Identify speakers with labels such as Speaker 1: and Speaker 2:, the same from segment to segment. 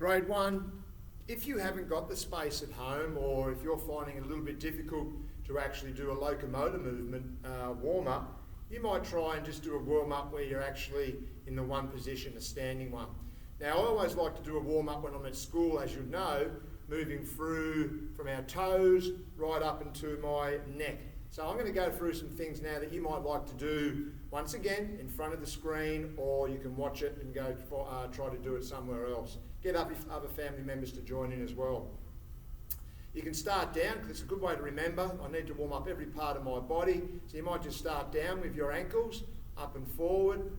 Speaker 1: Grade 1, if you haven't got the space at home, or if you're finding it a little bit difficult to actually do a locomotor movement warm-up, you might try and just do a warm-up where you're actually in the one position, a standing one. Now, I always like to do a warm-up when I'm at school, as you know, moving through from our toes right up into my neck. So I'm going to go through some things now that you might like to do once again in front of the screen, or you can watch it and go try to do it somewhere else. Get up if other family members to join in as well. You can start down, because it's a good way to remember. I need to warm up every part of my body. So you might just start down with your ankles, up and forward.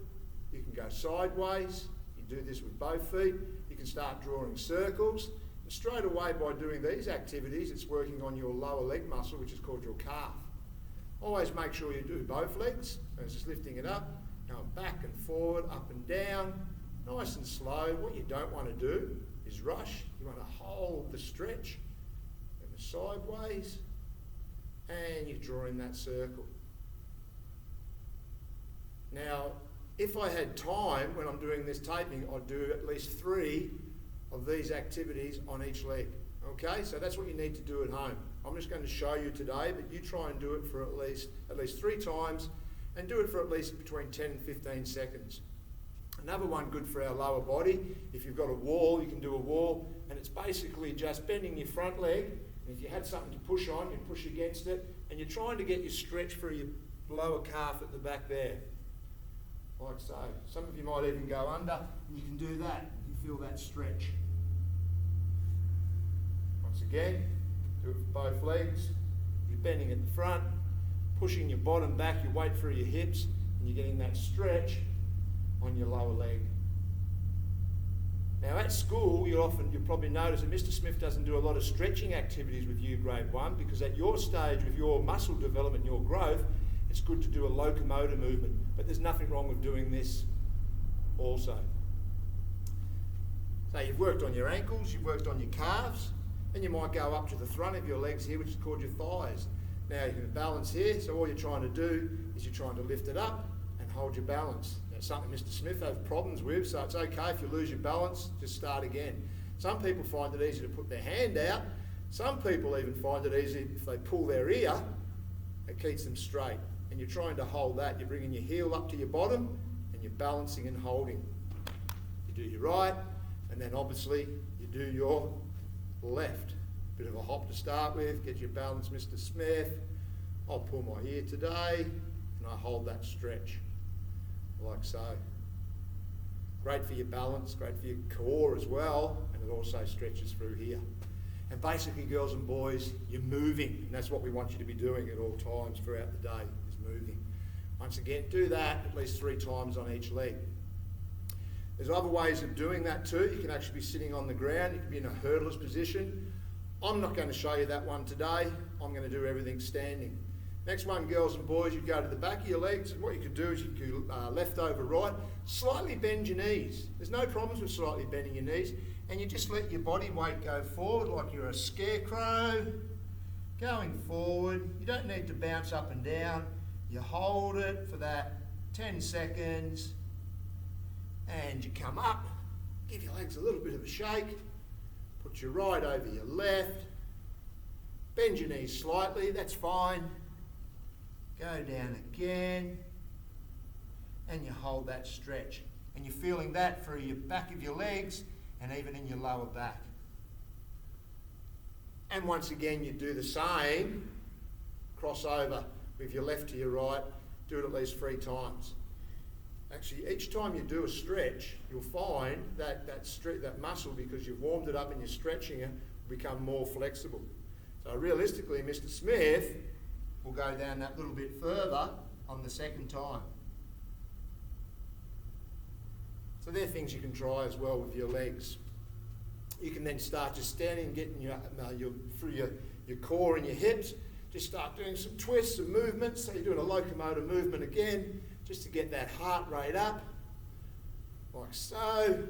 Speaker 1: You can go sideways. You do this with both feet. You can start drawing circles. And straight away, by doing these activities, it's working on your lower leg muscle, which is called your calf. Always make sure you do both legs. So it's just lifting it up, going back and forward, up and down, nice and slow. What you don't want to do is rush. You want to hold the stretch, and the sideways, and you draw in that circle. Now, if I had time when I'm doing this taping, I'd do at least 3 of these activities on each leg. Okay, so that's what you need to do at home. I'm just going to show you today, but you try and do it for at least 3 times, and do it for at least between 10 and 15 seconds. Another one good for our lower body, if you've got a wall, you can do a wall, and it's basically just bending your front leg, and if you had something to push on, you push against it, and you're trying to get your stretch through your lower calf at the back there, like so. Some of you might even go under, and you can do that. You feel that stretch. Once again, do it for both legs. You're bending at the front, pushing your bottom back, your weight through your hips, and you're getting that stretch on your lower leg. Now at school, you'll probably notice that Mr. Smith doesn't do a lot of stretching activities with you grade 1, because at your stage with your muscle development, your growth, it's good to do a locomotor movement, but there's nothing wrong with doing this also. So you've worked on your ankles, you've worked on your calves, and you might go up to the front of your legs here, which is called your thighs. Now you can balance here, so all you're trying to do is you're trying to lift it up and hold your balance. That's something Mr. Smith has problems with, so it's okay if you lose your balance, just start again. Some people find it easy to put their hand out. Some people even find it easy if they pull their ear, it keeps them straight. And you're trying to hold that. You're bringing your heel up to your bottom, and you're balancing and holding. You do your right, and then obviously you do your left. Bit of a hop to start with, get your balance, Mr. Smith. I'll pull my ear today, and I hold that stretch, like so. Great for your balance, great for your core as well, and it also stretches through here. And basically, girls and boys, you're moving, and that's what we want you to be doing at all times throughout the day, is moving. Once again, do that at least 3 times on each leg. There's other ways of doing that too. You can actually be sitting on the ground. You can be in a hurdler's position. I'm not going to show you that one today. I'm going to do everything standing. Next one, girls and boys, you go to the back of your legs, and what you could do is you could go left over right, slightly bend your knees. There's no problems with slightly bending your knees, and you just let your body weight go forward like you're a scarecrow, going forward. You don't need to bounce up and down. You hold it for that 10 seconds, and you come up, give your legs a little bit of a shake, put your right over your left, bend your knees slightly, that's fine. Go down again, and you hold that stretch. And you're feeling that through your back of your legs and even in your lower back. And once again, you do the same, cross over with your left to your right, do it at least 3 times. Actually, each time you do a stretch, you'll find that that muscle, because you've warmed it up and you're stretching it, will become more flexible. So realistically, Mr. Smith will go down that little bit further on the second time. So they're things you can try as well with your legs. You can then start just standing, getting through your core and your hips. Just start doing some twists and movements. So you're doing a locomotor movement again, just to get that heart rate up, like so.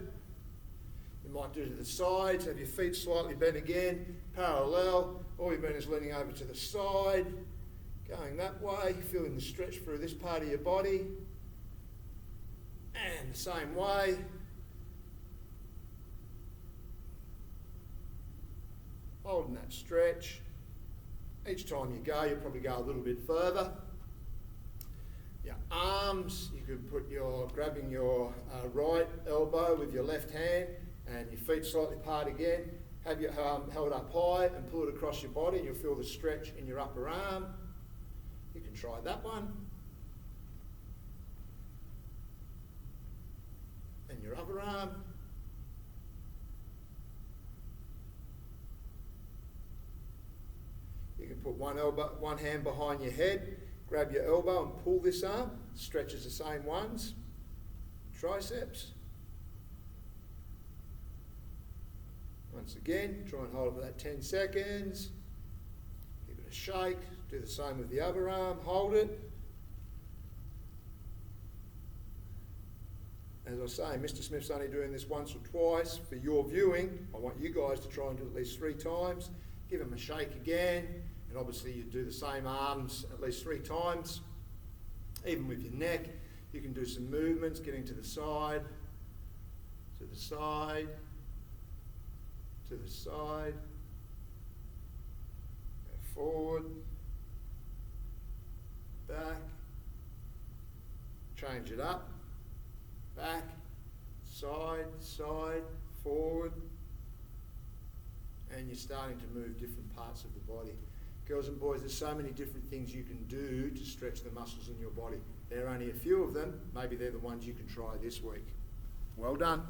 Speaker 1: You might do to the sides, have your feet slightly bent again, parallel. All you're doing is leaning over to the side, going that way, feeling the stretch through this part of your body. And the same way. stretch. Each time you go, you'll probably go a little bit further. Your arms, you could put grabbing your right elbow with your left hand and your feet slightly apart again. Have your arm held up high and pull it across your body and you'll feel the stretch in your upper arm. You can try that one. And your other arm. You can put one hand behind your head, grab your elbow and pull this arm, stretches the same ones. Triceps. Once again, try and hold it for that 10 seconds. Give it a shake. Do the same with the other arm. Hold it. As I say, Mr. Smith's only doing this once or twice. For your viewing, I want you guys to try and do it at least 3 times. Give him a shake again. And obviously you do the same arms at least 3 times. Even with your neck, you can do some movements, getting to the side, to the side, to the side, go forward, back, change it up, back, side, side, forward, and you're starting to move different parts of the body. Girls and boys, there's so many different things you can do to stretch the muscles in your body. There are only a few of them. Maybe they're the ones you can try this week. Well done.